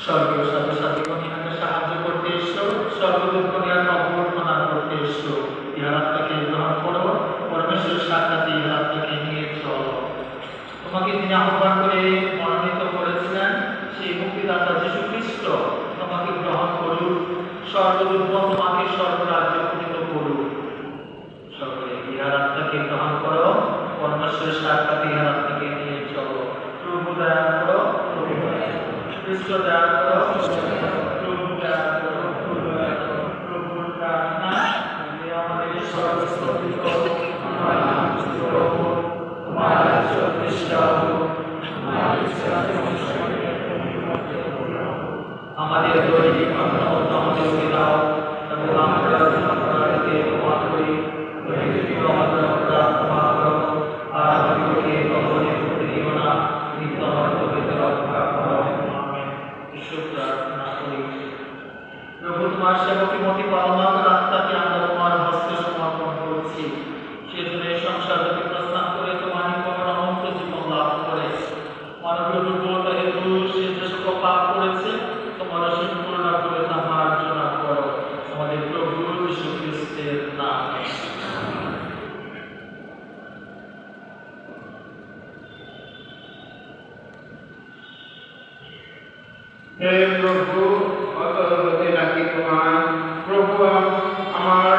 স্বর্গীয় সাধু সাধুগণ ইহাকে সাহায্য করতে এসো, স্বর্গদূতগণ ইহাকে অভ্যর্থনা করতে এসো। ইহার আত্মাকে গ্রহণ করো, পরমেশ্বরের সাক্ষাৎ ইহার আত্মাকে নিয়ে চলো। তোমাকে তিনি আহ্বান করে মনোনীত করেছিলেন, সেই মুক্তিদাতা যীশু খ্রিস্ট তোমাকে গ্রহণ করুন। স্বর্গদূতগণ তোমাকে স্বর্গরাজ্য উপনীত করুন। সকলে ইহার আত্মাকে গ্রহণ করো, পরমেশ্বরের সাক্ষাৎ ইহার আত্মাকে নিয়ে চলো। প্রভু দয়া করো, প্রভু দয়া করো। খ্রিস্ট দয়া করো, প্রভু দয়া করো, প্রভু দয়া করো। প্রভুর প্রার্থনা, আমাদের সর্বস্তম্ভিত প্রভু, তোমার রাজ্য প্রতিষ্ঠা হোক, তোমার ইচ্ছা আমাদের দৈনিক অন্ন আমাদেরকে দাও, এবং আমরা অপরাধীকে ক্ষমা করি, আমাদের অপরাধ ক্ষমা করো, আর আমাদেরকে কখনো করতে দিও না, কিন্তু আমাদের হইতে রক্ষা করো। আমেন। ঈশ্বর প্রার্থনা করি। প্রভু, তোমার সেবকী মতি পরমাত্মার আত্মাকে আমরা তোমার হস্তে সমর্পণ করছি। সেজন্য এই সংসার থেকে প্রস্থান করে তোমার নিকট অনন্ত জীবন লাভ করে মানবীয় দুর্বলতা হেতু সে যে সকল পাপ করেছে তোমার অসীম করুণা করে তা মার্জনা করো, আমাদের প্রভু যীশু খ্রিস্টের নামে। হে প্রভু, অতর্গতি নাকি তোমার। প্রভু, আমার